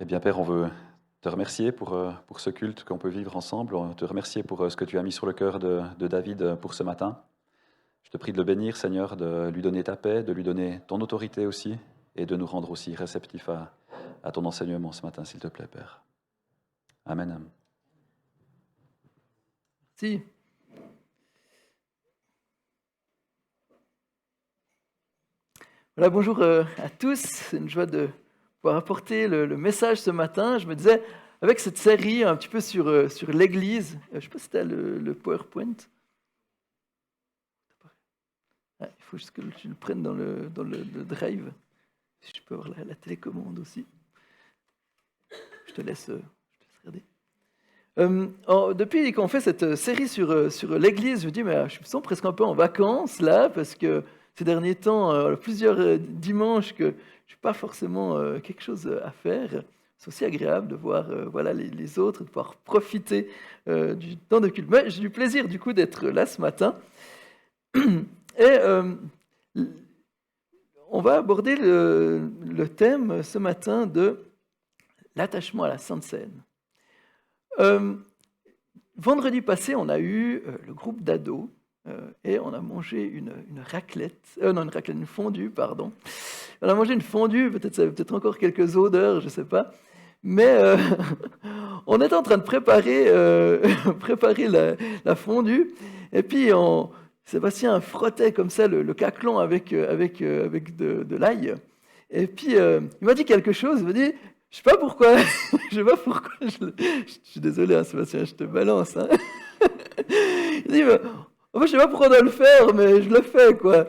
Eh bien, Père, on veut te remercier pour ce culte qu'on peut vivre ensemble. On veut te remercier pour ce que tu as mis sur le cœur de David pour ce matin. Je te prie de le bénir, Seigneur, de lui donner ta paix, de lui donner ton autorité aussi, et de nous rendre aussi réceptifs à ton enseignement ce matin, s'il te plaît, Père. Amen. Si. Voilà, bonjour à tous. C'est une joie de pouvoir apporter le message ce matin. Je me disais, avec cette série un petit peu sur l'Église, je ne sais pas si tu as le PowerPoint. Ah, il faut juste que tu le prennes dans le Drive. Si je peux avoir la télécommande aussi. Je te laisse regarder. Depuis qu'on fait cette série sur l'Église, je me dis, mais je me sens presque un peu en vacances là, parce que ces derniers temps, plusieurs dimanches que je n'ai pas forcément quelque chose à faire. C'est aussi agréable de voir voilà, les autres, de pouvoir profiter du temps de culte. Mais j'ai du plaisir du coup d'être là ce matin. Et on va aborder le thème ce matin de l'attachement à la Sainte Seine. Vendredi passé, on a eu le groupe d'ados et on a mangé une raclette, une fondue, pardon. On a mangé une fondue, peut-être ça avait peut-être encore quelques odeurs, je ne sais pas. Mais on était en train de préparer la fondue et puis Sébastien frottait comme ça le caclon avec de l'ail. Et puis il m'a dit quelque chose, il m'a dit, je sais pas pourquoi, je sais pas pourquoi, je suis désolé hein, Sébastien, je te balance. Hein. Il dit, en fait, je sais pas pourquoi on doit le faire, mais je le fais, quoi.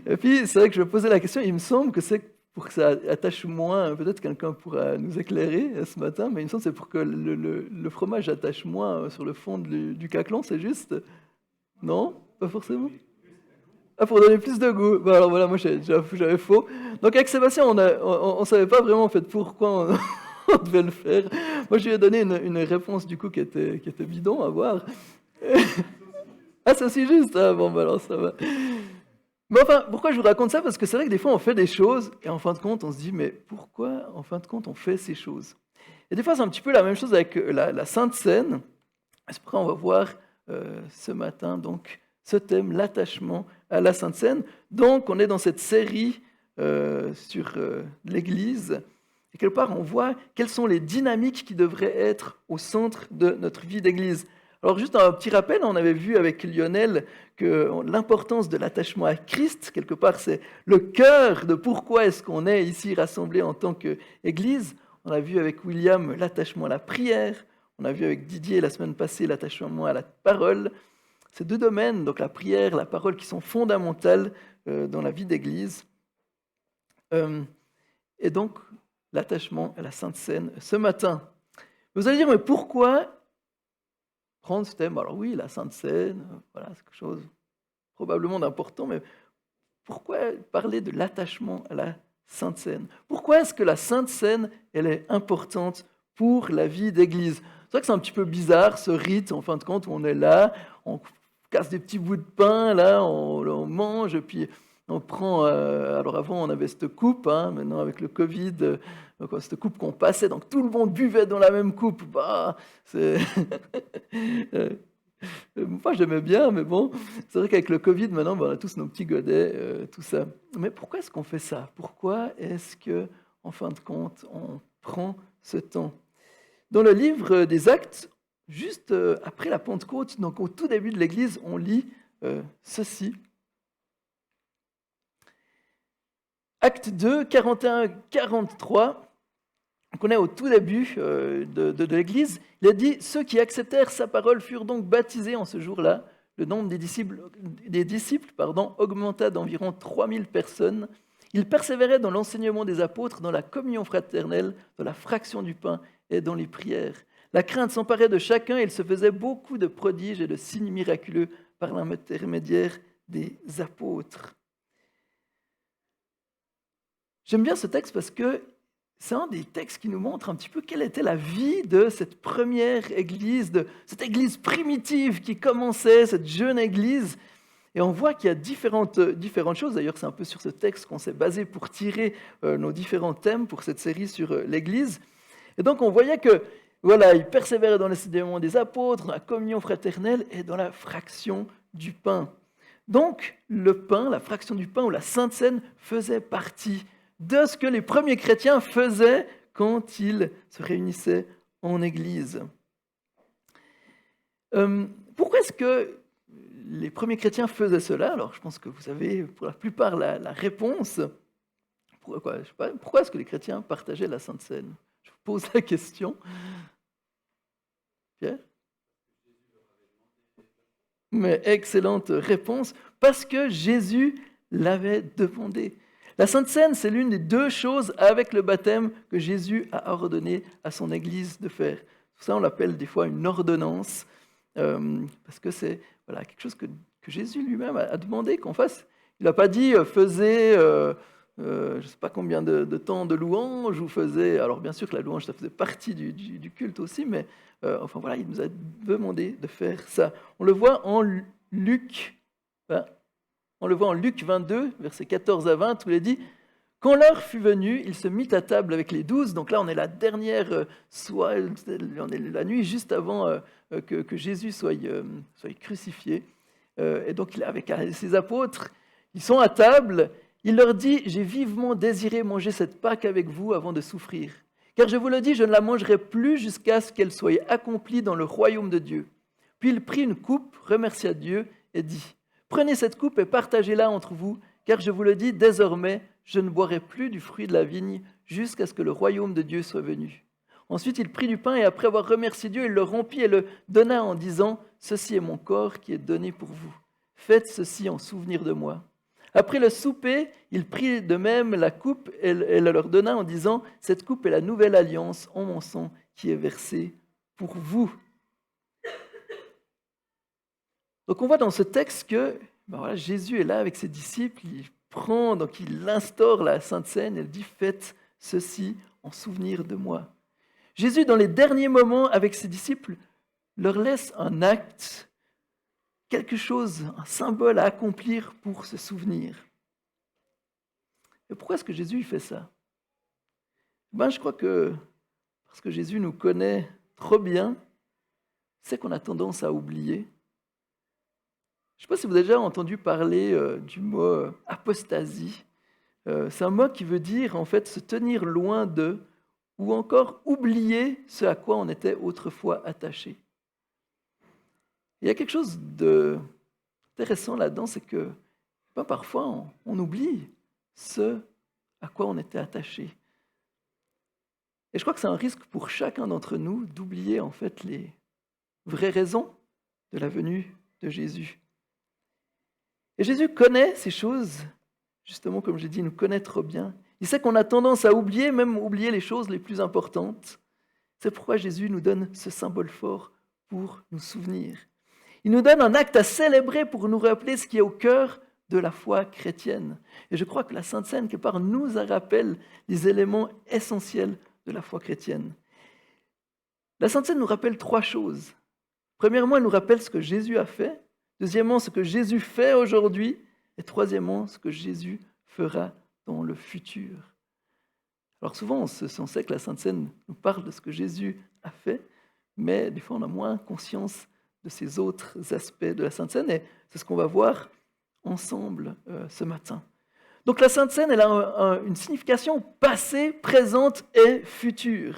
Et puis, c'est vrai que je me posais la question, il me semble que c'est pour que ça attache moins, peut-être quelqu'un pourra nous éclairer ce matin, mais il me semble que c'est pour que le fromage attache moins sur le fond du caclon, c'est juste? Non? Pas forcément? Ah, pour donner plus de goût. Bah, alors voilà, moi j'avais faux. Donc avec Sébastien, on savait pas vraiment en fait pourquoi on devait le faire. Moi je lui ai donné une réponse du coup qui était bidon à voir. Ah, c'est aussi juste? Ah bon, bah alors ça va. Mais enfin, pourquoi je vous raconte ça? Parce que c'est vrai que des fois on fait des choses et en fin de compte on se dit mais pourquoi en fin de compte on fait ces choses? Et des fois c'est un petit peu la même chose avec la Sainte Seine. C'est pourquoi on va voir ce matin donc ce thème, l'attachement à la Sainte Seine. Donc on est dans cette série sur l'Église. Et quelque part on voit quelles sont les dynamiques qui devraient être au centre de notre vie d'Église. Alors juste un petit rappel, on avait vu avec Lionel que l'importance de l'attachement à Christ, quelque part c'est le cœur de pourquoi est-ce qu'on est ici rassemblés en tant qu'Église. On a vu avec William l'attachement à la prière, on a vu avec Didier la semaine passée l'attachement à la parole. Ces deux domaines, donc la prière, la parole, qui sont fondamentales dans la vie d'Église. Et donc l'attachement à la Sainte Seine ce matin. Vous allez dire, mais pourquoi prendre ce thème? Alors oui, la Sainte Seine, voilà, c'est quelque chose probablement d'important, mais pourquoi parler de l'attachement à la Sainte Seine? Pourquoi est-ce que la Sainte Seine, elle est importante pour la vie d'Église? C'est vrai que c'est un petit peu bizarre, ce rite, en fin de compte, où on est là, on casse des petits bouts de pain, là, on mange, et puis on prend... alors avant, on avait cette coupe, hein, maintenant avec le Covid, cette coupe qu'on passait, donc tout le monde buvait dans la même coupe. Bah, c'est... Moi, j'aimais bien, mais bon, c'est vrai qu'avec le Covid, maintenant, on a tous nos petits godets, tout ça. Mais pourquoi est-ce qu'on fait ça? Pourquoi est-ce que, en fin de compte, on prend ce temps? Dans le livre des Actes, juste après la Pentecôte, donc au tout début de l'Église, on lit ceci. Acte 2, 41-43. On est au tout début de l'Église, il a dit « Ceux qui acceptèrent sa parole furent donc baptisés en ce jour-là. Le nombre des disciples augmenta d'environ 3000 personnes. Ils persévéraient dans l'enseignement des apôtres, dans la communion fraternelle, dans la fraction du pain et dans les prières. La crainte s'emparait de chacun et il se faisait beaucoup de prodiges et de signes miraculeux par l'intermédiaire des apôtres. » J'aime bien ce texte parce que c'est un des textes qui nous montre un petit peu quelle était la vie de cette première église, de cette église primitive qui commençait, cette jeune église. Et on voit qu'il y a différentes choses. D'ailleurs, c'est un peu sur ce texte qu'on s'est basé pour tirer nos différents thèmes pour cette série sur l'Église. Et donc, on voyait que voilà, il persévérait dans l'enseignement des apôtres, dans la communion fraternelle et dans la fraction du pain. Donc, le pain, la fraction du pain ou la Sainte Seine faisait partie de ce que les premiers chrétiens faisaient quand ils se réunissaient en Église. Pourquoi est-ce que les premiers chrétiens faisaient cela? Alors, je pense que vous avez pour la plupart la réponse. Pourquoi est-ce que les chrétiens partageaient la Sainte Seine? Je vous pose la question. Pierre? Mais excellente réponse, parce que Jésus l'avait demandé. La Sainte Seine, c'est l'une des deux choses avec le baptême que Jésus a ordonné à son Église de faire. Pour ça, on l'appelle des fois une ordonnance, parce que c'est quelque chose que Jésus lui-même a demandé qu'on fasse. Il n'a pas dit « faisait je ne sais pas combien de temps de louange » ou « faisait… » Alors bien sûr que la louange, ça faisait partie du culte aussi, mais enfin voilà, il nous a demandé de faire ça. On le voit en Luc 22, versets 14 à 20, où il est dit « Quand l'heure fut venue, il se mit à table avec les 12. » Donc là, on est la dernière soirée, on est la nuit juste avant que Jésus soit crucifié. Et donc, il est avec ses apôtres. Ils sont à table. Il leur dit « J'ai vivement désiré manger cette Pâque avec vous avant de souffrir. Car je vous le dis, je ne la mangerai plus jusqu'à ce qu'elle soit accomplie dans le royaume de Dieu. » Puis il prit une coupe, remercia Dieu et dit « Prenez cette coupe et partagez-la entre vous, car je vous le dis, désormais, je ne boirai plus du fruit de la vigne jusqu'à ce que le royaume de Dieu soit venu. » Ensuite, il prit du pain et après avoir remercié Dieu, il le rompit et le donna en disant « Ceci est mon corps qui est donné pour vous. Faites ceci en souvenir de moi. » Après le souper, il prit de même la coupe et la leur donna en disant « Cette coupe est la nouvelle alliance en mon sang qui est versée pour vous. » Donc on voit dans ce texte que Jésus est là avec ses disciples, il instaure la Sainte Seine, et il dit « Faites ceci en souvenir de moi. » Jésus, dans les derniers moments avec ses disciples, leur laisse un acte, quelque chose, un symbole à accomplir pour se souvenir. Et pourquoi est-ce que Jésus fait ça? Je crois que parce que Jésus nous connaît trop bien, c'est qu'on a tendance à oublier. Je ne sais pas si vous avez déjà entendu parler du mot apostasie. C'est un mot qui veut dire en fait se tenir loin de, ou encore oublier ce à quoi on était autrefois attaché. Il y a quelque chose d'intéressant là-dedans, c'est que parfois on oublie ce à quoi on était attaché. Et je crois que c'est un risque pour chacun d'entre nous d'oublier en fait les vraies raisons de la venue de Jésus. Et Jésus connaît ces choses, justement comme j'ai dit, il nous connaît trop bien. Il sait qu'on a tendance à oublier, même oublier les choses les plus importantes. C'est pourquoi Jésus nous donne ce symbole fort pour nous souvenir. Il nous donne un acte à célébrer pour nous rappeler ce qui est au cœur de la foi chrétienne. Et je crois que la Sainte Seine, quelque part, nous rappelle les éléments essentiels de la foi chrétienne. La Sainte Seine nous rappelle trois choses. Premièrement, elle nous rappelle ce que Jésus a fait. Deuxièmement, ce que Jésus fait aujourd'hui. Et troisièmement, ce que Jésus fera dans le futur. Alors souvent, on sait que la Sainte Seine nous parle de ce que Jésus a fait, mais des fois, on a moins conscience de ces autres aspects de la Sainte Seine, et c'est ce qu'on va voir ensemble ce matin. Donc la Sainte Seine, elle a une signification passée, présente et future.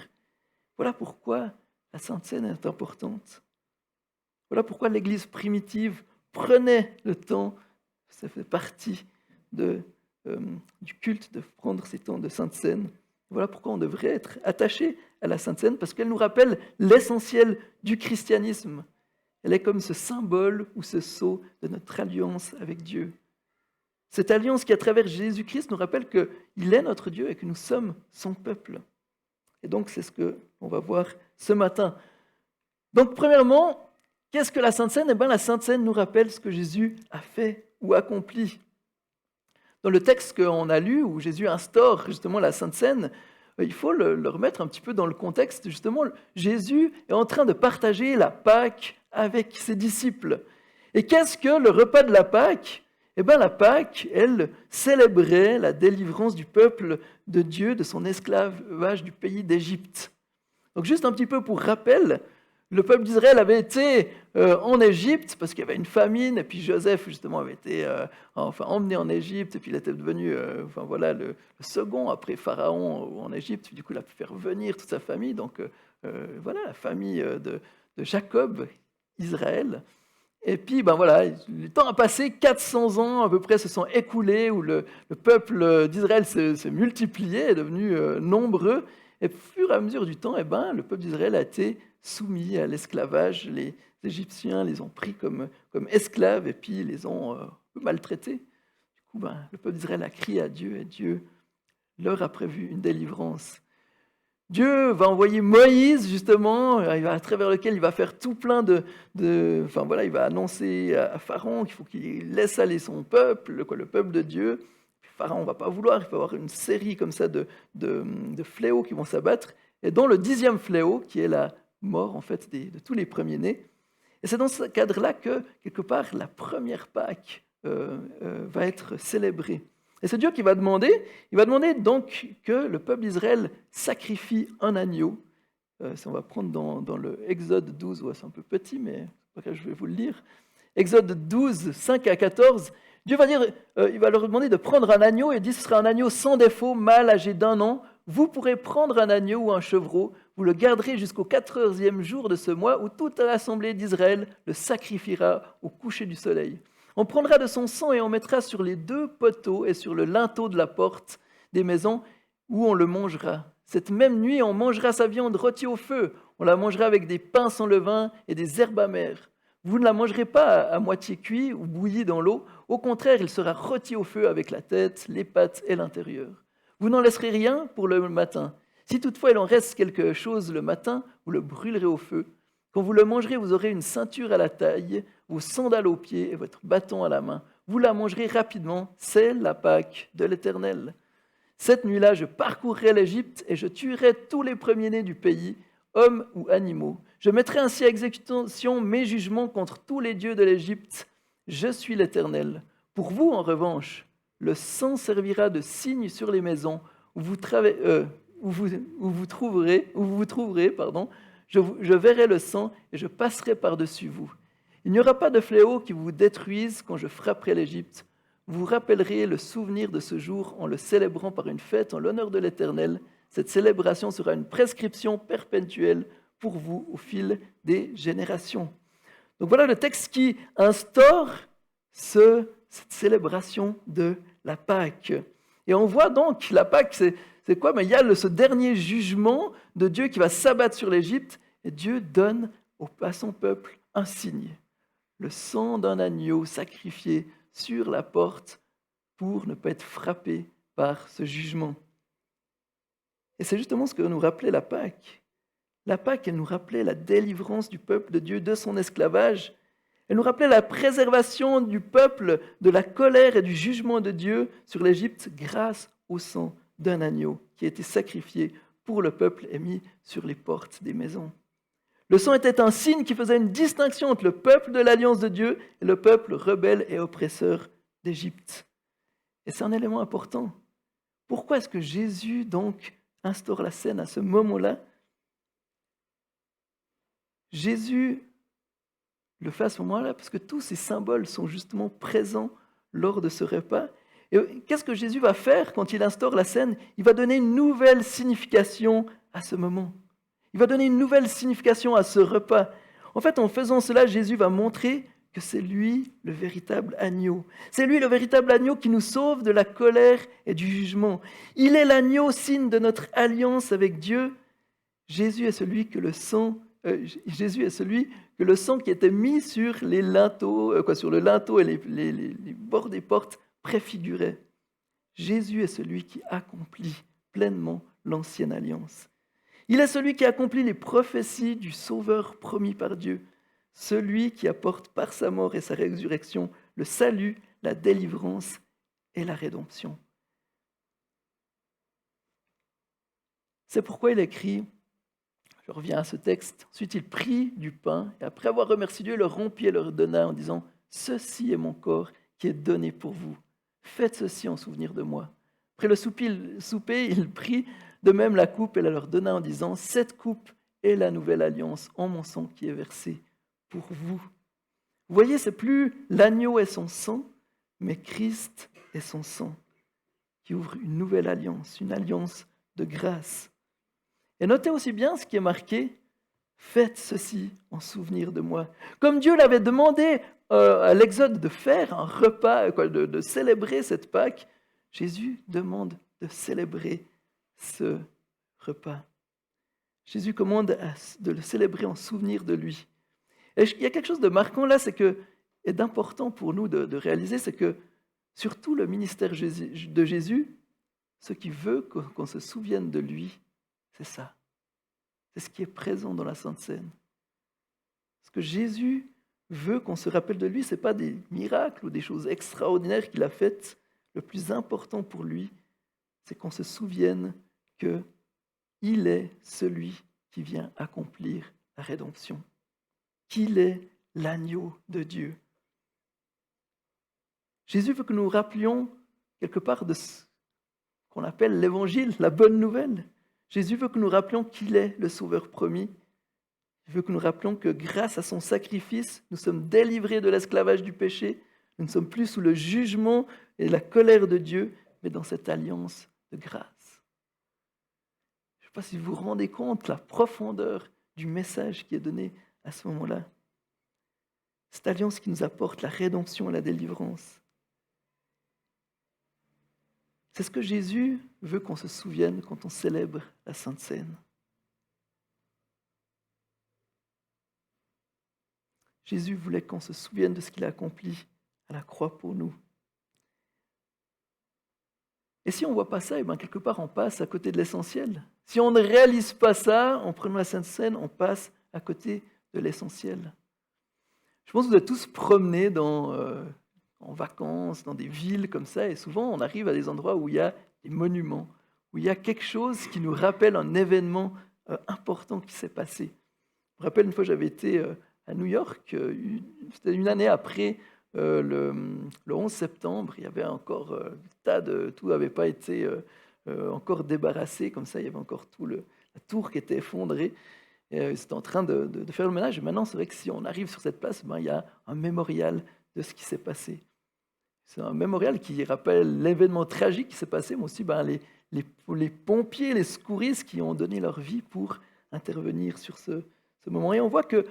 Voilà pourquoi la Sainte Seine est importante. Voilà pourquoi l'Église primitive prenait le temps, ça fait partie du culte, de prendre ces temps de Sainte Seine. Voilà pourquoi on devrait être attaché à la Sainte Seine, parce qu'elle nous rappelle l'essentiel du christianisme. Elle est comme ce symbole ou ce sceau de notre alliance avec Dieu. Cette alliance qui, à travers Jésus-Christ, nous rappelle qu'il est notre Dieu et que nous sommes son peuple. Et donc, c'est ce qu'on va voir ce matin. Donc, premièrement, qu'est-ce que la Sainte Seine? La Sainte Seine nous rappelle ce que Jésus a fait ou accompli. Dans le texte qu'on a lu, où Jésus instaure justement la Sainte Seine, il faut le remettre un petit peu dans le contexte. Justement, Jésus est en train de partager la Pâque avec ses disciples. Et qu'est-ce que le repas de la Pâque? Eh bien, la Pâque, elle célébrait la délivrance du peuple de Dieu de son esclavage du pays d'Égypte. Donc juste un petit peu pour rappel, le peuple d'Israël avait été en Égypte parce qu'il y avait une famine, et puis Joseph justement avait été emmené en Égypte, et puis il était devenu le second après Pharaon en Égypte. Du coup, il a pu faire venir toute sa famille. Donc la famille de Jacob, Israël. Et puis, le temps a passé, 400 ans à peu près se sont écoulés, où le peuple d'Israël s'est multiplié, est devenu nombreux. Et au fur et à mesure du temps, le peuple d'Israël a été soumis à l'esclavage. Les Égyptiens les ont pris comme esclaves et puis les ont maltraités. Du coup, le peuple d'Israël a crié à Dieu et Dieu leur a prévu une délivrance. Dieu va envoyer Moïse, justement, à travers lequel il va faire tout plein il va annoncer à Pharaon qu'il faut qu'il laisse aller son peuple, le peuple de Dieu. Puis Pharaon ne va pas vouloir, il va y avoir une série comme ça de fléaux qui vont s'abattre, et dont le 10e fléau, qui est la mort, en fait, de tous les premiers-nés. Et c'est dans ce cadre-là que, quelque part, la première Pâque va être célébrée. Et c'est Dieu qui va demander, donc que le peuple d'Israël sacrifie un agneau. Ça, on va prendre dans le Exode 12, c'est un peu petit, mais je vais vous le lire. Exode 12, 5 à 14, Dieu va dire, il va leur demander de prendre un agneau, et il dit ce sera un agneau sans défaut, mâle, âgé d'1 an. Vous pourrez prendre un agneau ou un chevreau, vous le garderez jusqu'au 14e jour de ce mois, où toute l'assemblée d'Israël le sacrifiera au coucher du soleil. On prendra de son sang et on mettra sur les 2 poteaux et sur le linteau de la porte des maisons où on le mangera. Cette même nuit, on mangera sa viande rôtie au feu. On la mangera avec des pains sans levain et des herbes amères. Vous ne la mangerez pas à moitié cuit ou bouilli dans l'eau. Au contraire, il sera rôti au feu avec la tête, les pattes et l'intérieur. Vous n'en laisserez rien pour le matin. Si toutefois il en reste quelque chose le matin, vous le brûlerez au feu. Quand vous le mangerez, vous aurez une ceinture à la taille, vos sandales aux pieds et votre bâton à la main. Vous la mangerez rapidement, c'est la Pâque de l'Éternel. Cette nuit-là, je parcourrai l'Égypte et je tuerai tous les premiers-nés du pays, hommes ou animaux. Je mettrai ainsi à exécution mes jugements contre tous les dieux de l'Égypte. Je suis l'Éternel. Pour vous, en revanche, le sang servira de signe sur les maisons où vous vous trouverez. Je verrai le sang et je passerai par-dessus vous. Il n'y aura pas de fléau qui vous détruise quand je frapperai l'Égypte. Vous rappellerez le souvenir de ce jour en le célébrant par une fête en l'honneur de l'Éternel. Cette célébration sera une prescription perpétuelle pour vous au fil des générations. Donc voilà le texte qui instaure cette célébration de la Pâque. Et on voit donc la Pâque, c'est quoi? Il y a ce dernier jugement de Dieu qui va s'abattre sur l'Égypte, et Dieu donne à son peuple un signe. Le sang d'un agneau sacrifié sur la porte pour ne pas être frappé par ce jugement. Et c'est justement ce que nous rappelait la Pâque. La Pâque, elle nous rappelait la délivrance du peuple de Dieu de son esclavage. Elle nous rappelait la préservation du peuple de la colère et du jugement de Dieu sur l'Égypte grâce au sang d'un agneau qui a été sacrifié pour le peuple et mis sur les portes des maisons. Le sang était un signe qui faisait une distinction entre le peuple de l'alliance de Dieu et le peuple rebelle et oppresseur d'Égypte. Et c'est un élément important. Pourquoi est-ce que Jésus, donc, instaure la scène à ce moment-là? Jésus le fait à ce moment-là parce que tous ces symboles sont justement présents lors de ce repas. Et qu'est-ce que Jésus va faire quand il instaure la scène? Il va donner une nouvelle signification à ce moment. Il va donner une nouvelle signification à ce repas. En fait, en faisant cela, Jésus va montrer que c'est lui le véritable agneau. C'est lui le véritable agneau qui nous sauve de la colère et du jugement. Il est l'agneau, signe de notre alliance avec Dieu. Jésus est celui que le sang qui était mis sur les linteaux, sur le linteau et les bords des portes préfigurait. Jésus est celui qui accomplit pleinement l'ancienne alliance. Il est celui qui accomplit les prophéties du Sauveur promis par Dieu, celui qui apporte par sa mort et sa résurrection le salut, la délivrance et la rédemption. C'est pourquoi il écrit, je reviens à ce texte, ensuite il prit du pain et après avoir remercié Dieu, il le rompit et leur donna en disant « ceci est mon corps qui est donné pour vous. Faites ceci en souvenir de moi. Après le souper, il prit de même la coupe et la leur donna en disant, cette coupe est la nouvelle alliance en mon sang qui est versé pour vous. Vous voyez, c'est plus l'agneau et son sang, mais Christ et son sang qui ouvre une nouvelle alliance, une alliance de grâce. Et notez aussi bien ce qui est marqué, faites ceci en souvenir de moi. Comme Dieu l'avait demandé à l'Exode de faire un repas, de célébrer cette Pâque, Jésus demande de célébrer ce repas. Jésus commande de le célébrer en souvenir de lui. Et il y a quelque chose de marquant là, et d'important pour nous de réaliser, c'est que surtout le ministère de Jésus, ce qui veut qu'on se souvienne de lui, c'est ça. C'est ce qui est présent dans la Sainte Seine. Ce que Jésus veut qu'on se rappelle de lui, ce n'est pas des miracles ou des choses extraordinaires qu'il a faites. Le plus important pour lui, c'est qu'on se souvienne qu'il est celui qui vient accomplir la rédemption, qu'il est l'agneau de Dieu. Jésus veut que nous rappelions quelque part de ce qu'on appelle l'évangile, la bonne nouvelle. Jésus veut que nous rappelions qu'il est le sauveur promis. Il veut que nous rappelions que grâce à son sacrifice, nous sommes délivrés de l'esclavage du péché. Nous ne sommes plus sous le jugement et la colère de Dieu, mais dans cette alliance de grâce. Je ne sais pas si vous vous rendez compte de la profondeur du message qui est donné à ce moment-là. Cette alliance qui nous apporte la rédemption et la délivrance. C'est ce que Jésus veut qu'on se souvienne quand on célèbre la Sainte Seine. Jésus voulait qu'on se souvienne de ce qu'il a accompli à la croix pour nous. Et si on ne voit pas ça, et bien quelque part on passe à côté de l'essentiel. Si on ne réalise pas ça, en prenant la Sainte Seine, on passe à côté de l'essentiel. Je pense que vous êtes tous promenés en vacances, dans des villes comme ça, et souvent on arrive à des endroits où il y a des monuments, où il y a quelque chose qui nous rappelle un événement important qui s'est passé. Je me rappelle une fois j'avais été à New York, c'était une année après le 11 septembre, il y avait encore tout n'avait pas été encore débarrassé, comme ça il y avait encore la tour qui était effondrée, et c'était en train de faire le ménage. Et maintenant c'est vrai que si on arrive sur cette place, il y a un mémorial de ce qui s'est passé. C'est un mémorial qui rappelle l'événement tragique qui s'est passé, mais aussi les pompiers, les secouristes qui ont donné leur vie pour intervenir sur ce moment. Et on voit que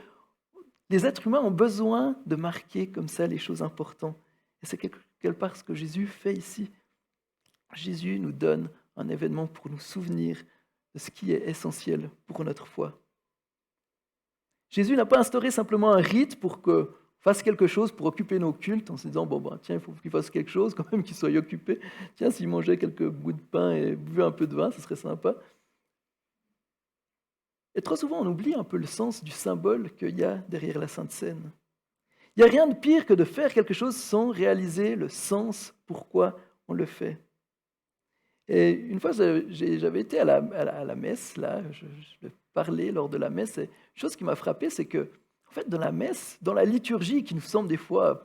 les êtres humains ont besoin de marquer comme ça les choses importantes. Et c'est quelque part ce que Jésus fait ici. Jésus nous donne un événement pour nous souvenir de ce qui est essentiel pour notre foi. Jésus n'a pas instauré simplement un rite pour que fasse quelque chose pour occuper nos cultes en se disant tiens, il faut qu'il fasse quelque chose quand même, qu'il soit occupé. Tiens, s'il mangeait quelques bouts de pain et buvait un peu de vin, ce serait sympa. Et trop souvent, on oublie un peu le sens du symbole qu'il y a derrière la Sainte Seine. Il n'y a rien de pire que de faire quelque chose sans réaliser le sens pourquoi on le fait. Et une fois, j'avais été à la messe, là, je parlais lors de la messe, et une chose qui m'a frappé, c'est que en fait, dans la messe, dans la liturgie, qui nous semble des fois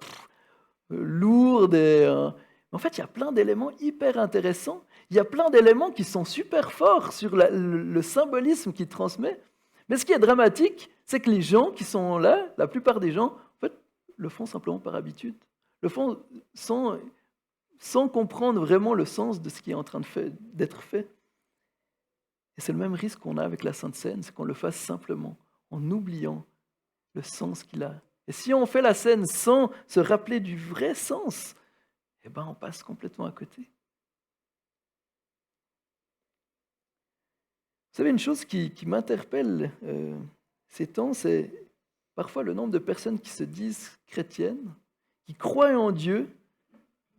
lourde, en fait, il y a plein d'éléments hyper intéressants. Il y a plein d'éléments qui sont super forts sur le symbolisme qu'il transmet. Mais ce qui est dramatique, c'est que les gens qui sont là, la plupart des gens, en fait, le font simplement par habitude. Le font sans comprendre vraiment le sens de ce qui est en train d'être fait. Et c'est le même risque qu'on a avec la Sainte Seine, c'est qu'on le fasse simplement, en oubliant le sens qu'il a. Et si on fait la scène sans se rappeler du vrai sens, on passe complètement à côté. Vous savez, une chose qui m'interpelle ces temps, c'est parfois le nombre de personnes qui se disent chrétiennes, qui croient en Dieu,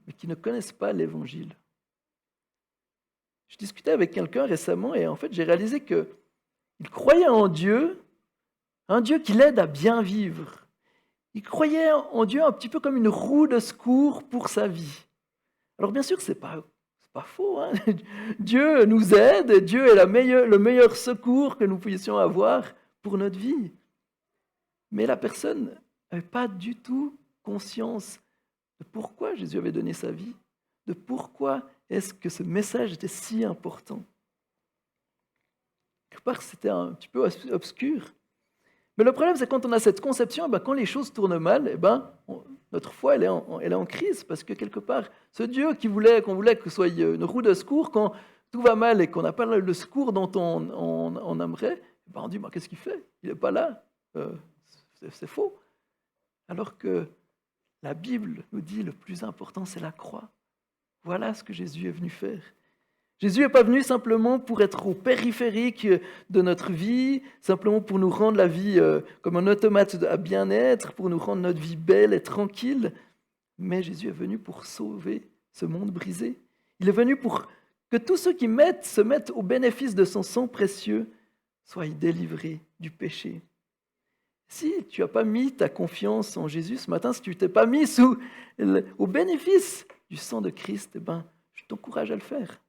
mais qui ne connaissent pas l'Évangile. Je discutais avec quelqu'un récemment et en fait, j'ai réalisé qu'il croyait en Dieu, un Dieu qui l'aide à bien vivre. Il croyait en Dieu un petit peu comme une roue de secours pour sa vie. Alors bien sûr, c'est pas faux. Hein. Dieu nous aide, Dieu est le meilleur secours que nous puissions avoir pour notre vie. Mais la personne n'avait pas du tout conscience de pourquoi Jésus avait donné sa vie, de pourquoi est-ce que ce message était si important. Quelque part, c'était un petit peu obscur. Mais le problème, c'est quand on a cette conception, quand les choses tournent mal, notre foi, elle est en crise, parce que quelque part, ce Dieu qu'on voulait que ce soit une roue de secours, quand tout va mal et qu'on n'a pas le secours dont on aimerait, on dit, qu'est-ce qu'il fait? Il n'est pas là. C'est faux. Alors que la Bible nous dit, le plus important, c'est la croix. Voilà ce que Jésus est venu faire. Jésus n'est pas venu simplement pour être au périphérique de notre vie, simplement pour nous rendre la vie comme un automate à bien-être, pour nous rendre notre vie belle et tranquille. Mais Jésus est venu pour sauver ce monde brisé. Il est venu pour que tous ceux qui se mettent au bénéfice de son sang précieux soient délivrés du péché. Si tu n'as pas mis ta confiance en Jésus ce matin, si tu ne t'es pas mis au bénéfice du sang de Christ, je t'encourage à le faire.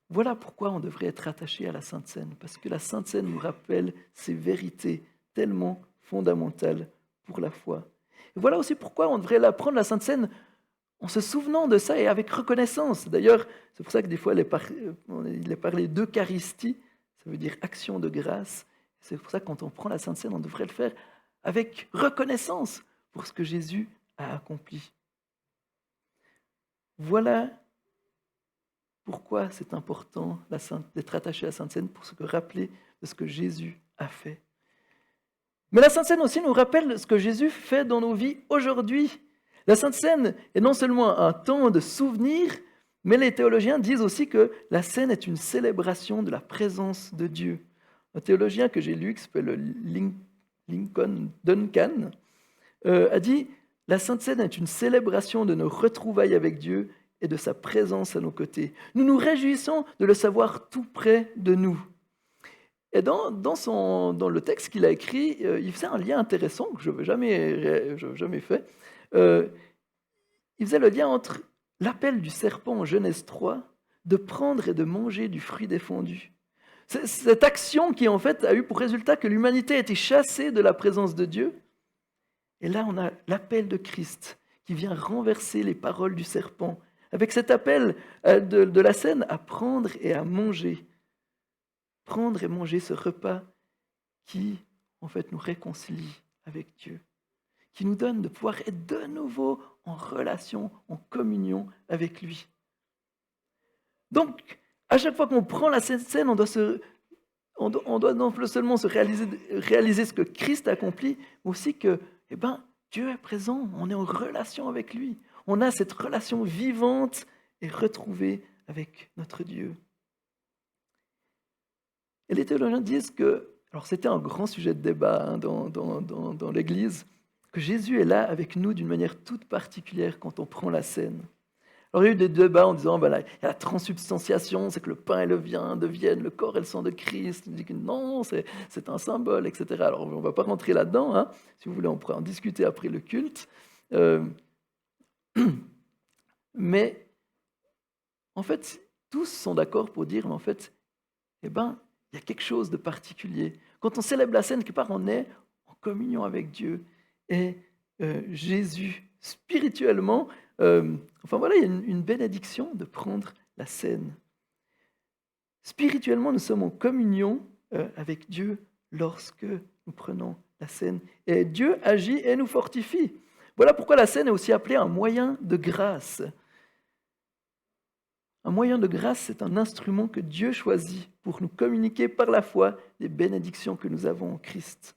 Voilà pourquoi on devrait être attaché à la Sainte Seine, parce que la Sainte Seine nous rappelle ces vérités tellement fondamentales pour la foi. Et voilà aussi pourquoi on devrait prendre la Sainte Seine en se souvenant de ça et avec reconnaissance. D'ailleurs, c'est pour ça que des fois il est parlé d'Eucharistie, ça veut dire action de grâce. C'est pour ça que quand on prend la Sainte Seine, on devrait le faire avec reconnaissance pour ce que Jésus a accompli. Voilà pourquoi c'est important d'être attaché à la Sainte Seine, pour se rappeler de ce que Jésus a fait. Mais la Sainte Seine aussi nous rappelle ce que Jésus fait dans nos vies aujourd'hui. La Sainte Seine est non seulement un temps de souvenir, mais les théologiens disent aussi que la Seine est une célébration de la présence de Dieu. Un théologien que j'ai lu, qui s'appelle Lincoln Duncan, a dit « La Sainte Seine est une célébration de nos retrouvailles avec Dieu et de sa présence à nos côtés. Nous nous réjouissons de le savoir tout près de nous. » Et dans le texte qu'il a écrit, il faisait un lien intéressant que je n'avais jamais fait. Il faisait le lien entre l'appel du serpent en Genèse 3 de prendre et de manger du fruit défendu. Cette action qui en fait a eu pour résultat que l'humanité a été chassée de la présence de Dieu. Et là, on a l'appel de Christ qui vient renverser les paroles du serpent, avec cet appel de la Seine à prendre et à manger. Prendre et manger ce repas qui, en fait, nous réconcilie avec Dieu, qui nous donne de pouvoir être de nouveau en relation, en communion avec lui. Donc, à chaque fois qu'on prend la Seine, on doit non seulement se réaliser ce que Christ a accompli, mais aussi que Dieu est présent, on est en relation avec lui. On a cette relation vivante et retrouvée avec notre Dieu. Et les théologiens disent que, alors c'était un grand sujet de débat dans l'Église, que Jésus est là avec nous d'une manière toute particulière quand on prend la Seine. Alors il y a eu des débats en disant, il y a la transubstantiation, c'est que le pain et le vin deviennent le corps et le sang de Christ. On dit que non, c'est un symbole, etc. Alors on ne va pas rentrer là-dedans, si vous voulez, on pourra en discuter après le culte. Mais en fait, tous sont d'accord pour dire, mais en fait, il y a quelque chose de particulier. Quand on célèbre la Seine, quelque part, on est en communion avec Dieu. Et Jésus, spirituellement, il y a une bénédiction de prendre la Seine. Spirituellement, nous sommes en communion avec Dieu lorsque nous prenons la Seine. Et Dieu agit et nous fortifie. Voilà pourquoi la Seine est aussi appelée un moyen de grâce. Un moyen de grâce, c'est un instrument que Dieu choisit pour nous communiquer par la foi les bénédictions que nous avons en Christ.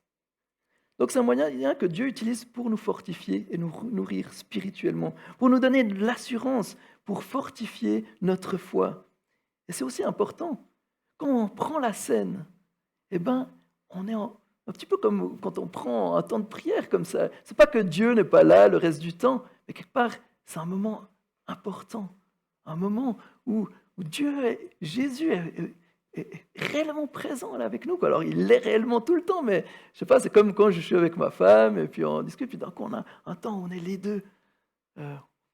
Donc c'est un moyen que Dieu utilise pour nous fortifier et nous nourrir spirituellement, pour nous donner de l'assurance, pour fortifier notre foi. Et c'est aussi important, quand on prend la Seine, on est un petit peu comme quand on prend un temps de prière comme ça. C'est pas que Dieu n'est pas là le reste du temps, mais quelque part, c'est un moment important, un moment où Jésus est réellement présent là avec nous. Alors, il l'est réellement tout le temps, mais je sais pas, c'est comme quand je suis avec ma femme et puis on discute, puis d'un coup, on a un temps où on est les deux,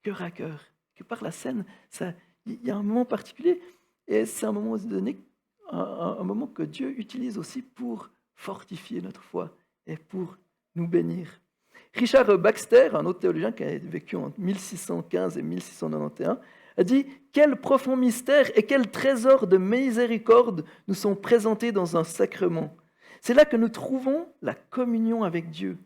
cœur à cœur. Que par la Seine, il y a un moment particulier et c'est un moment donné, un moment que Dieu utilise aussi pour fortifier notre foi et pour nous bénir. Richard Baxter, un autre théologien qui a vécu en 1615 et 1691, a dit « Quel profond mystère et quel trésor de miséricorde nous sont présentés dans un sacrement. C'est là que nous trouvons la communion avec Dieu.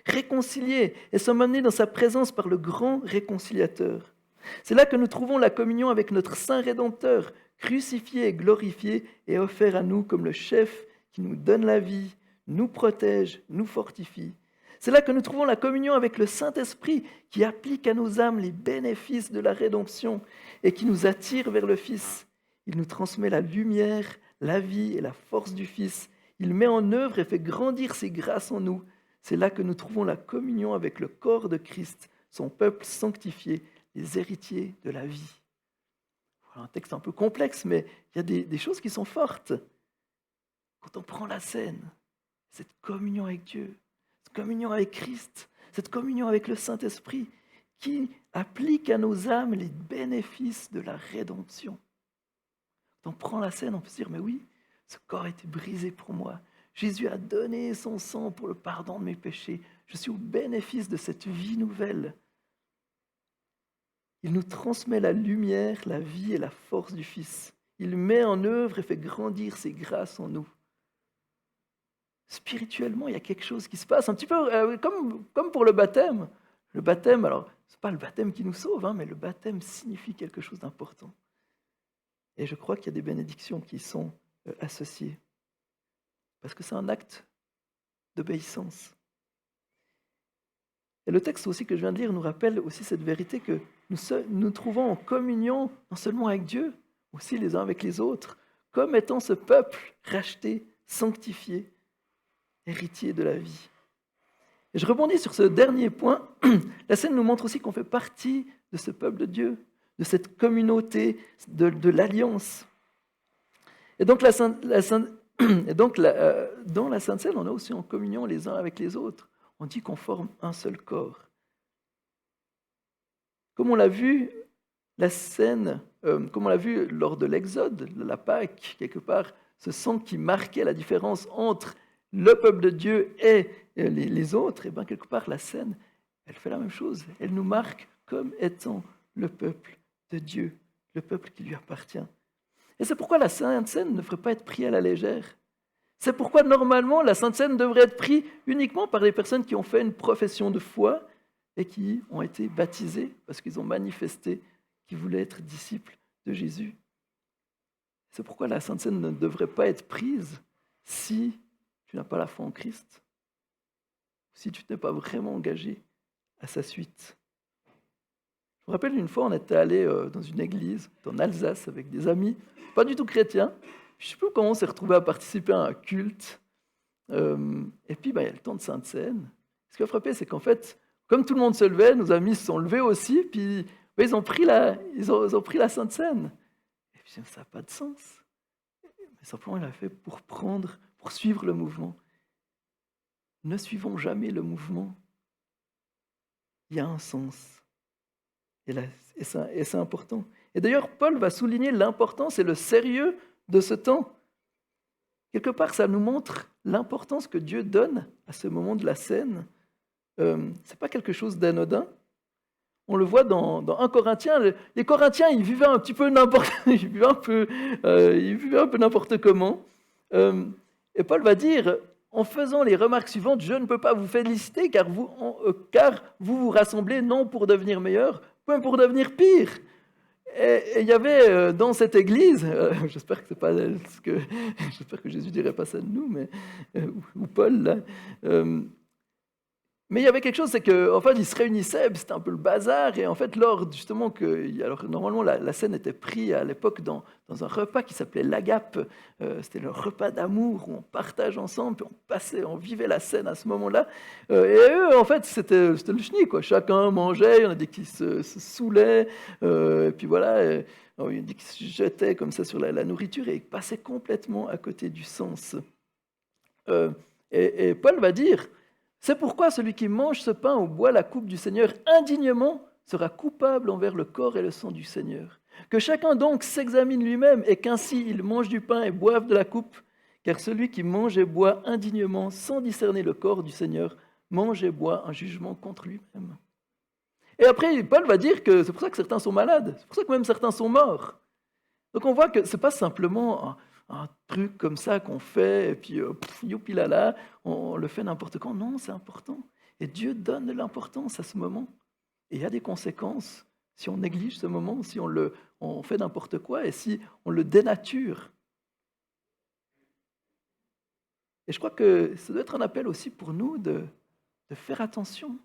Réconciliés et sommes amenés dans sa présence par le grand réconciliateur. C'est là que nous trouvons la communion avec notre Saint Rédempteur, crucifié et glorifié et offert à nous comme le chef qui nous donne la vie, nous protège, nous fortifie. C'est là que nous trouvons la communion avec le Saint-Esprit qui applique à nos âmes les bénéfices de la rédemption et qui nous attire vers le Fils. Il nous transmet la lumière, la vie et la force du Fils. Il met en œuvre et fait grandir ses grâces en nous. C'est là que nous trouvons la communion avec le corps de Christ, son peuple sanctifié, les héritiers de la vie. Voilà un texte un peu complexe, mais il y a des choses qui sont fortes. Quand on prend la scène, cette communion avec Dieu, cette communion avec Christ, cette communion avec le Saint-Esprit, qui applique à nos âmes les bénéfices de la rédemption. Quand on prend la scène, on peut se dire, mais oui, ce corps a été brisé pour moi. Jésus a donné son sang pour le pardon de mes péchés. Je suis au bénéfice de cette vie nouvelle. Il nous transmet la lumière, la vie et la force du Fils. Il met en œuvre et fait grandir ses grâces en nous. Spirituellement, il y a quelque chose qui se passe, un petit peu comme pour le baptême. Le baptême, alors, ce n'est pas le baptême qui nous sauve, mais le baptême signifie quelque chose d'important. Et je crois qu'il y a des bénédictions qui y sont associées. Parce que c'est un acte d'obéissance. Et le texte aussi que je viens de lire nous rappelle aussi cette vérité que nous trouvons en communion, non seulement avec Dieu, aussi les uns avec les autres, comme étant ce peuple racheté, sanctifié, héritier de la vie. Et je rebondis sur ce dernier point. La scène nous montre aussi qu'on fait partie de ce peuple de Dieu, de cette communauté, de l'alliance. Et donc, dans la Sainte Seine, on est aussi en communion les uns avec les autres. On dit qu'on forme un seul corps. Comme on l'a vu, la scène, comme on l'a vu lors de l'Exode, la Pâque, quelque part, ce sang qui marquait la différence entre le peuple de Dieu et les autres, et bien quelque part, la scène, elle fait la même chose. Elle nous marque comme étant le peuple de Dieu, le peuple qui lui appartient. Et c'est pourquoi la Sainte Seine ne devrait pas être prise à la légère. C'est pourquoi, normalement, la Sainte Seine devrait être prise uniquement par les personnes qui ont fait une profession de foi et qui ont été baptisées parce qu'ils ont manifesté qu'ils voulaient être disciples de Jésus. C'est pourquoi la Sainte Seine ne devrait pas être prise si tu n'as pas la foi en Christ, si tu n'es pas vraiment engagé à sa suite. Je me rappelle une fois, on était allé dans une église en Alsace avec des amis, pas du tout chrétiens. Je ne sais plus comment on s'est retrouvés à participer à un culte. Et puis, il y a le temps de Sainte Seine. Ce qui a frappé, c'est qu'en fait, comme tout le monde se levait, nos amis se sont levés aussi, puis ils ont pris la Sainte Seine. Et puis, ça n'a pas de sens. Mais simplement, il l'a fait pour suivre le mouvement. Ne suivons jamais le mouvement. Il y a un sens. Et c'est important. Et d'ailleurs, Paul va souligner l'importance et le sérieux de ce temps. Quelque part, ça nous montre l'importance que Dieu donne à ce moment de la scène. Ce n'est pas quelque chose d'anodin. On le voit dans 1 Corinthiens. Les Corinthiens, ils vivaient un petit peu n'importe comment. Et Paul va dire, en faisant les remarques suivantes, je ne peux pas vous féliciter car vous vous rassemblez non pour devenir meilleur, mais pour devenir pire. Et il y avait dans cette église, j'espère que Jésus ne dirait pas ça de nous, mais, ou Paul, là, mais il y avait quelque chose, c'est qu'en fait, ils se réunissaient, c'était un peu le bazar, et en fait, justement, alors normalement, la scène était prise à l'époque dans un repas qui s'appelait l'agape, c'était le repas d'amour, où on partage ensemble, puis on vivait la scène à ce moment-là, et eux, en fait, c'était le chenille, quoi. Chacun mangeait, il y en a des qui se saoulaient, et puis voilà, il y en a des qui se jetaient comme ça sur la nourriture, et ils passaient complètement à côté du sens. Et Paul va dire, c'est pourquoi celui qui mange ce pain ou boit la coupe du Seigneur indignement sera coupable envers le corps et le sang du Seigneur. Que chacun donc s'examine lui-même et qu'ainsi il mange du pain et boive de la coupe, car celui qui mange et boit indignement sans discerner le corps du Seigneur mange et boit un jugement contre lui-même. Et après, Paul va dire que c'est pour ça que certains sont malades, c'est pour ça que même certains sont morts. Donc on voit que ce n'est pas simplement un truc comme ça qu'on fait, et puis youpi là là, on le fait n'importe quand. Non, c'est important. Et Dieu donne de l'importance à ce moment. Et il y a des conséquences si on néglige ce moment, si on fait n'importe quoi, et si on le dénature. Et je crois que ça doit être un appel aussi pour nous de faire attention,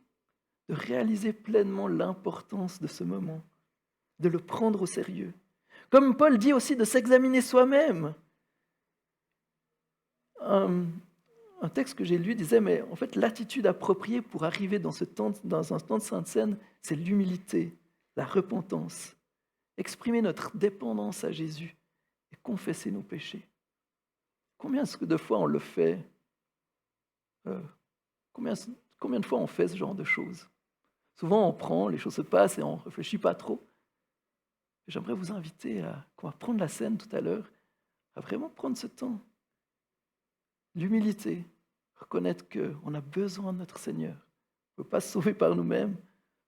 de réaliser pleinement l'importance de ce moment, de le prendre au sérieux. Comme Paul dit aussi, de s'examiner soi-même. Un texte que j'ai lu disait, mais en fait, l'attitude appropriée pour arriver dans un temps de Sainte Seine, c'est l'humilité, la repentance, exprimer notre dépendance à Jésus et confesser nos péchés. Combien de fois on le fait combien de fois on fait ce genre de choses? Souvent, on prend, les choses se passent et on ne réfléchit pas trop. J'aimerais vous inviter quand on va prendre la scène tout à l'heure, à vraiment prendre ce temps. L'humilité, reconnaître qu'on a besoin de notre Seigneur. On ne peut pas se sauver par nous-mêmes.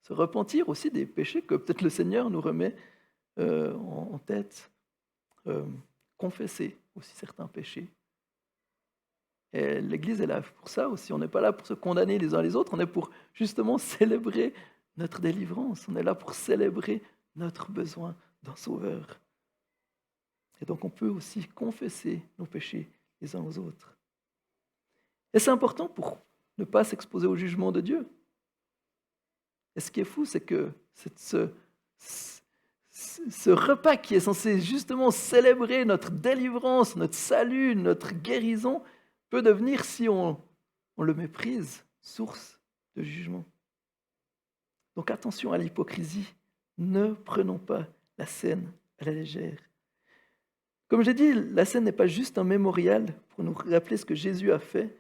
Se repentir aussi des péchés que peut-être le Seigneur nous remet en tête. Confesser aussi certains péchés. Et l'Église est là pour ça aussi. On n'est pas là pour se condamner les uns les autres, on est pour justement célébrer notre délivrance. On est là pour célébrer notre besoin d'un sauveur. Et donc on peut aussi confesser nos péchés les uns aux autres. Et c'est important pour ne pas s'exposer au jugement de Dieu. Et ce qui est fou, c'est que ce repas qui est censé justement célébrer notre délivrance, notre salut, notre guérison, peut devenir, si on le méprise, source de jugement. Donc attention à l'hypocrisie. Ne prenons pas la scène à la légère. Comme j'ai dit, la scène n'est pas juste un mémorial pour nous rappeler ce que Jésus a fait,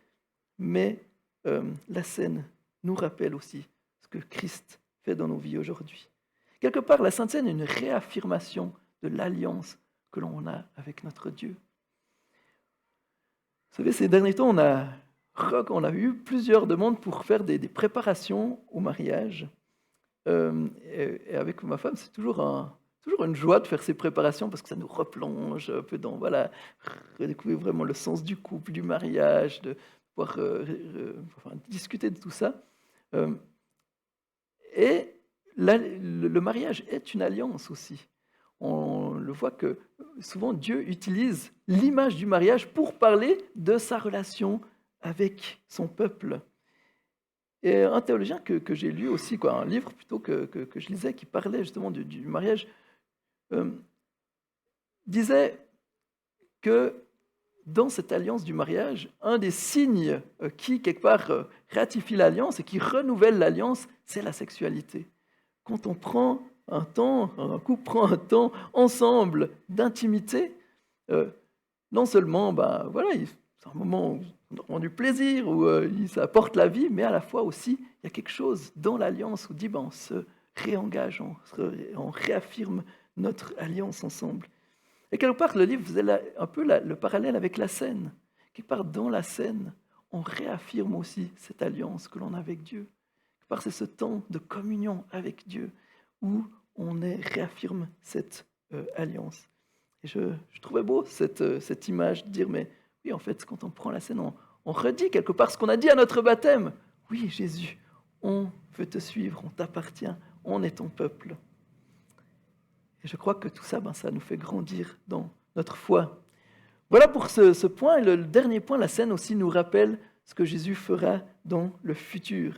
mais la scène nous rappelle aussi ce que Christ fait dans nos vies aujourd'hui. Quelque part, la Sainte Seine est une réaffirmation de l'alliance que l'on a avec notre Dieu. Vous savez, ces derniers temps, on a eu plusieurs demandes pour faire des préparations au mariage. Et avec ma femme, c'est toujours une joie de faire ces préparations parce que ça nous replonge un peu dans, redécouvrir vraiment le sens du couple, du mariage, de pouvoir discuter de tout ça. Et le mariage est une alliance aussi. On le voit que souvent Dieu utilise l'image du mariage pour parler de sa relation avec son peuple. Et un théologien que j'ai lu aussi, un livre plutôt que je lisais, qui parlait justement du mariage, disait que dans cette alliance du mariage, un des signes qui, quelque part, ratifie l'alliance et qui renouvelle l'alliance, c'est la sexualité. Quand on prend un couple prend un temps ensemble d'intimité, non seulement, c'est un moment où on a du plaisir, où ça apporte la vie, mais à la fois aussi, il y a quelque chose dans l'alliance où on se réengage, on réaffirme notre alliance ensemble. Et quelque part, le livre faisait un peu le parallèle avec la scène. Quelque part, dans la scène, on réaffirme aussi cette alliance que l'on a avec Dieu. Quelque part, c'est ce temps de communion avec Dieu où on réaffirme cette alliance. Et je trouvais beau cette image de dire, mais oui, en fait, quand on prend la scène, on redit quelque part ce qu'on a dit à notre baptême. Oui, Jésus, on veut te suivre, on t'appartient, on est ton peuple. Et je crois que tout ça, ça nous fait grandir dans notre foi. Voilà pour ce point. Et le dernier point, la scène aussi nous rappelle ce que Jésus fera dans le futur.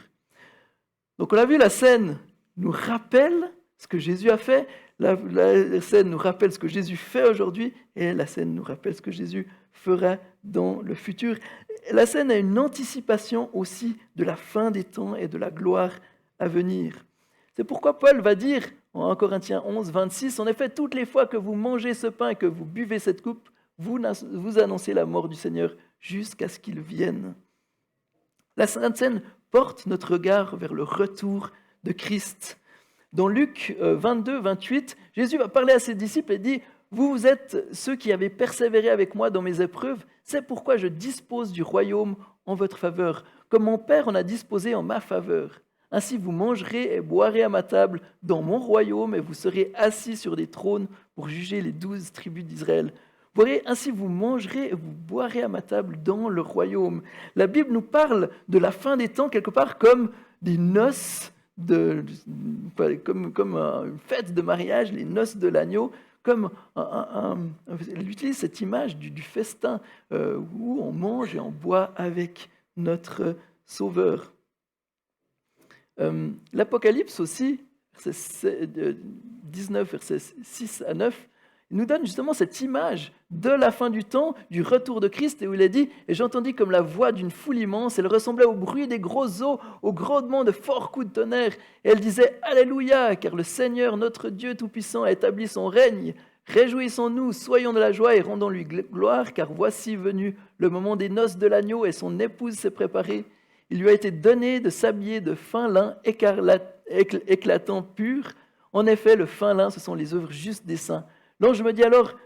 Donc on a vu, la scène nous rappelle ce que Jésus a fait. La scène nous rappelle ce que Jésus fait aujourd'hui. Et la scène nous rappelle ce que Jésus fera dans le futur. Et la scène a une anticipation aussi de la fin des temps et de la gloire à venir. C'est pourquoi Paul va dire en 1 Corinthiens 11, 26, « En effet, toutes les fois que vous mangez ce pain et que vous buvez cette coupe, vous annoncez la mort du Seigneur jusqu'à ce qu'il vienne. » La Sainte Seine porte notre regard vers le retour de Christ. Dans Luc 22, 28, Jésus va parler à ses disciples et dit « Vous êtes ceux qui avez persévéré avec moi dans mes épreuves, c'est pourquoi je dispose du royaume en votre faveur. comme mon Père en a disposé en ma faveur. Ainsi vous mangerez et boirez à ma table dans mon royaume, et vous serez assis sur des trônes pour juger les 12 tribus d'Israël. Vous voyez, ainsi vous mangerez et vous boirez à ma table dans le royaume. La Bible nous parle de la fin des temps quelque part comme des noces, comme une fête de mariage, les noces de l'agneau, comme elle utilise cette image du festin où on mange et on boit avec notre Sauveur. L'Apocalypse aussi, verset 19, versets 6 à 9, il nous donne justement cette image de la fin du temps, du retour de Christ, et où il est dit « Et j'entendis comme la voix d'une foule immense, elle ressemblait au bruit des grosses eaux, au grondement de forts coups de tonnerre, et elle disait « Alléluia, car le Seigneur, notre Dieu Tout-Puissant, a établi son règne. Réjouissons-nous, soyons de la joie et rendons-lui gloire, car voici venu le moment des noces de l'agneau, et son épouse s'est préparée. Il lui a été donné de s'habiller de fin lin éclatant pur. En effet, le fin lin, ce sont les œuvres justes des saints. L'ange me dit alors,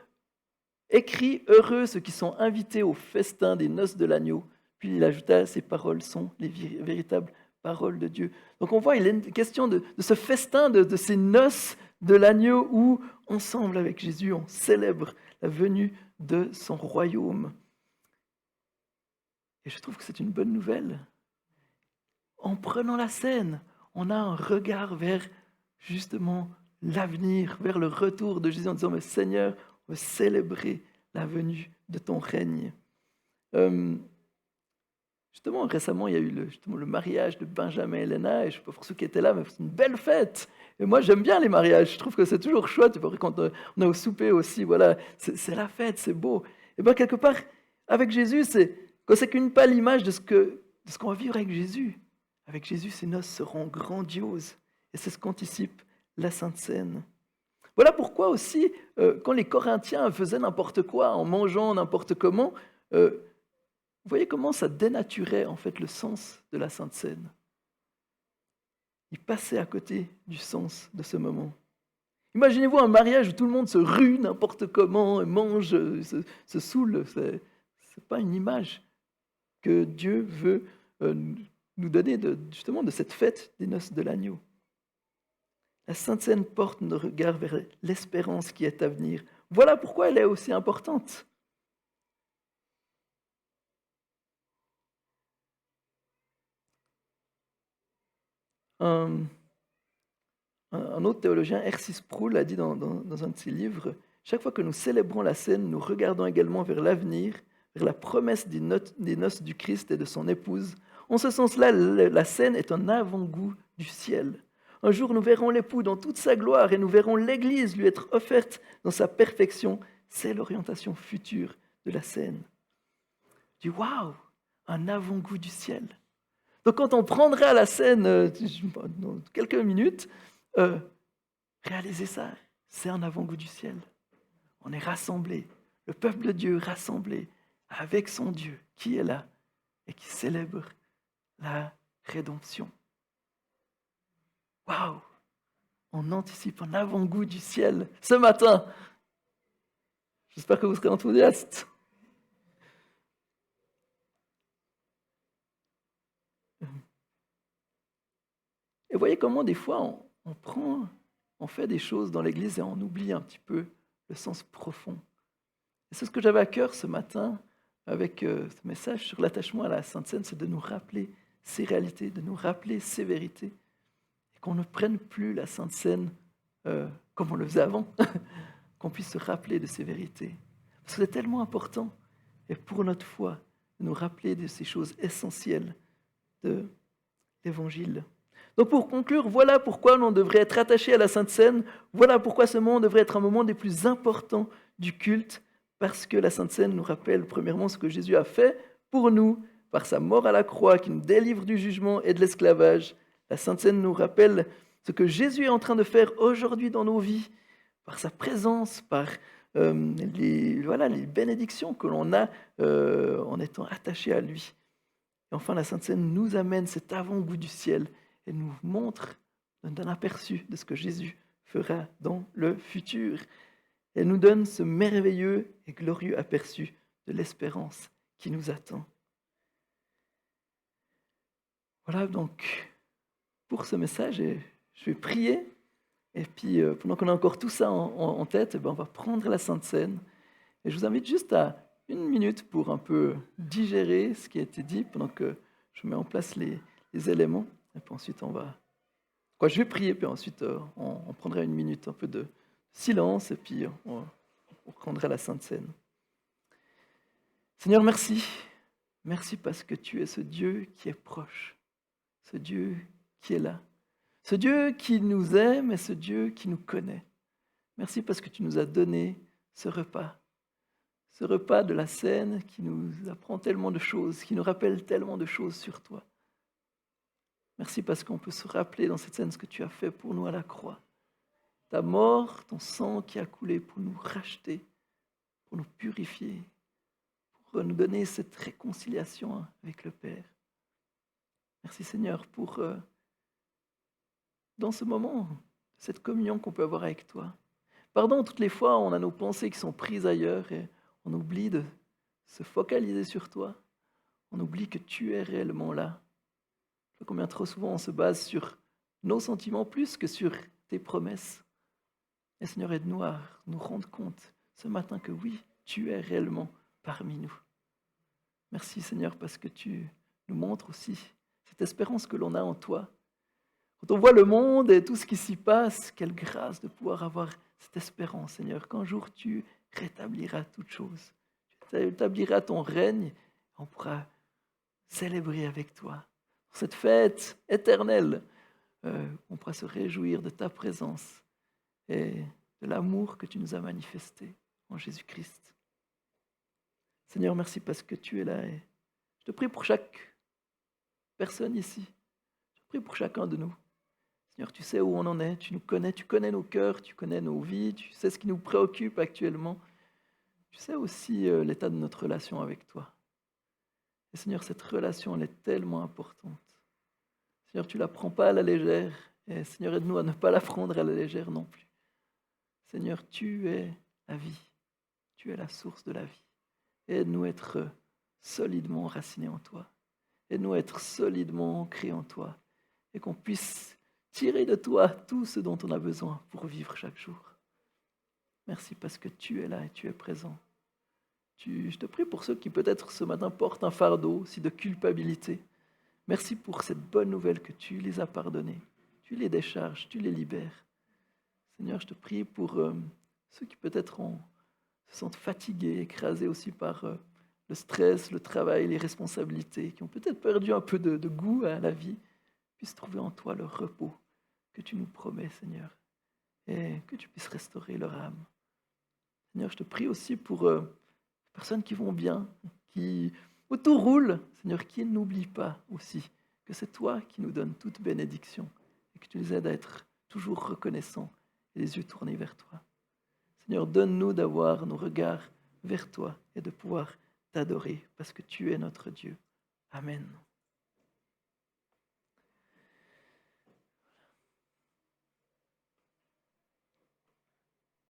écris heureux ceux qui sont invités au festin des noces de l'agneau. Puis il ajouta, ces paroles sont les véritables paroles de Dieu. Donc on voit, il est une question de ce festin, de ces noces de l'agneau où, ensemble avec Jésus, on célèbre la venue de son royaume. Et je trouve que c'est une bonne nouvelle. En prenant la scène, on a un regard vers justement l'avenir, vers le retour de Jésus en disant « Mais Seigneur, on veut célébrer la venue de ton règne. » Justement, récemment, il y a eu le mariage de Benjamin et Léna, et je ne sais pas pour ceux qui étaient là, mais c'est une belle fête. Et moi, j'aime bien les mariages, je trouve que c'est toujours chouette. Quand on est au souper aussi, voilà, c'est la fête, c'est beau. Et bien, quelque part, avec Jésus, c'est qu'une pâle image de ce qu'on va vivre avec Jésus. Avec Jésus, ces noces seront grandioses. Et c'est ce qu'anticipe la Sainte Seine. Voilà pourquoi aussi, quand les Corinthiens faisaient n'importe quoi, en mangeant n'importe comment, vous voyez comment ça dénaturait en fait le sens de la Sainte Seine. Ils passaient à côté du sens de ce moment. Imaginez-vous un mariage où tout le monde se rue n'importe comment, et mange, se saoule. C'est pas une image que Dieu veut nous donner justement de cette fête des noces de l'agneau. La Sainte Seine porte nos regards vers l'espérance qui est à venir. Voilà pourquoi elle est aussi importante. Un autre théologien, R.C. Sproul, a dit dans un de ses livres, « Chaque fois que nous célébrons la Seine, nous regardons également vers l'avenir, vers la promesse des noces du Christ et de son épouse. En ce sens-là, la Seine est un avant-goût du ciel. Un jour, nous verrons l'époux dans toute sa gloire et nous verrons l'Église lui être offerte dans sa perfection. C'est l'orientation future de la Seine. » Je dis, waouh, un avant-goût du ciel. Donc quand on prendra la Seine dans quelques minutes, réalisez ça, c'est un avant-goût du ciel. On est rassemblés, le peuple de Dieu rassemblé avec son Dieu qui est là et qui célèbre la rédemption. Waouh! On anticipe un avant-goût du ciel ce matin. J'espère que vous serez enthousiastes. Et voyez comment des fois on fait des choses dans l'Église et on oublie un petit peu le sens profond. Et c'est ce que j'avais à cœur ce matin avec ce message sur l'attachement à la Sainte Seine, c'est de nous rappeler ces réalités, de nous rappeler ces vérités, et qu'on ne prenne plus la Sainte Seine comme on le faisait avant, qu'on puisse se rappeler de ces vérités. Parce que c'est tellement important, et pour notre foi, de nous rappeler de ces choses essentielles de l'Évangile. Donc pour conclure, voilà pourquoi l'on devrait être attaché à la Sainte Seine, voilà pourquoi ce moment devrait être un moment des plus importants du culte, parce que la Sainte Seine nous rappelle premièrement ce que Jésus a fait pour nous, par sa mort à la croix, qui nous délivre du jugement et de l'esclavage. La Sainte Seine nous rappelle ce que Jésus est en train de faire aujourd'hui dans nos vies, par sa présence, par les bénédictions que l'on a en étant attaché à lui. Et enfin, la Sainte Seine nous amène cet avant-goût du ciel et nous montre un aperçu de ce que Jésus fera dans le futur. Elle nous donne ce merveilleux et glorieux aperçu de l'espérance qui nous attend. Voilà donc pour ce message et je vais prier. Et puis pendant qu'on a encore tout ça en tête, eh ben, on va prendre la Sainte Seine. Et je vous invite juste à une minute pour un peu digérer ce qui a été dit pendant que je mets en place les éléments. Et puis ensuite, je vais prier, puis ensuite, on prendra une minute, un peu de silence, et puis on prendra la Sainte Seine. Seigneur, merci. Merci parce que tu es ce Dieu qui est proche, ce Dieu qui est là, ce Dieu qui nous aime et ce Dieu qui nous connaît. Merci parce que tu nous as donné ce repas de la Seine qui nous apprend tellement de choses, qui nous rappelle tellement de choses sur toi. Merci parce qu'on peut se rappeler dans cette scène ce que tu as fait pour nous à la croix. Ta mort, ton sang qui a coulé pour nous racheter, pour nous purifier, pour nous donner cette réconciliation avec le Père. Merci Seigneur pour, dans ce moment, cette communion qu'on peut avoir avec toi. Pardon, toutes les fois, on a nos pensées qui sont prises ailleurs et on oublie de se focaliser sur toi. On oublie que tu es réellement là. Combien trop souvent on se base sur nos sentiments plus que sur tes promesses. Et Seigneur, aide-nous à nous rendre compte ce matin que oui, tu es réellement parmi nous. Merci Seigneur parce que tu nous montres aussi cette espérance que l'on a en toi. Quand on voit le monde et tout ce qui s'y passe, quelle grâce de pouvoir avoir cette espérance, Seigneur, qu'un jour tu rétabliras toutes choses. Tu rétabliras ton règne, on pourra célébrer avec toi. Cette fête éternelle, on pourra se réjouir de ta présence et de l'amour que tu nous as manifesté en Jésus-Christ. Seigneur, merci parce que tu es là et je te prie pour chaque personne ici. Je te prie pour chacun de nous. Seigneur, tu sais où on en est, tu nous connais, tu connais nos cœurs, tu connais nos vies, tu sais ce qui nous préoccupe actuellement. Tu sais aussi l'état de notre relation avec toi. Et Seigneur, cette relation, elle est tellement importante. Seigneur, tu ne la prends pas à la légère. Et Seigneur, aide-nous à ne pas la prendre à la légère non plus. Seigneur, tu es la vie. Tu es la source de la vie. Aide-nous à être solidement enracinés en toi. Aide-nous à être solidement ancrés en toi. Et qu'on puisse tirer de toi tout ce dont on a besoin pour vivre chaque jour. Merci parce que tu es là et tu es présent. Je te prie pour ceux qui peut-être ce matin portent un fardeau aussi de culpabilité. Merci pour cette bonne nouvelle que tu les as pardonnés. Tu les décharges, tu les libères. Seigneur, je te prie pour ceux qui peut-être se sentent fatigués, écrasés aussi par le stress, le travail, les responsabilités, qui ont peut-être perdu un peu de goût à la vie, puissent trouver en toi le repos que tu nous promets, Seigneur, et que tu puisses restaurer leur âme. Seigneur, je te prie aussi pour les personnes qui vont bien, où tout roule, Seigneur, qui n'oublie pas aussi que c'est toi qui nous donnes toute bénédiction et que tu les aides à être toujours reconnaissants et les yeux tournés vers toi. Seigneur, donne-nous d'avoir nos regards vers toi et de pouvoir t'adorer parce que tu es notre Dieu. Amen.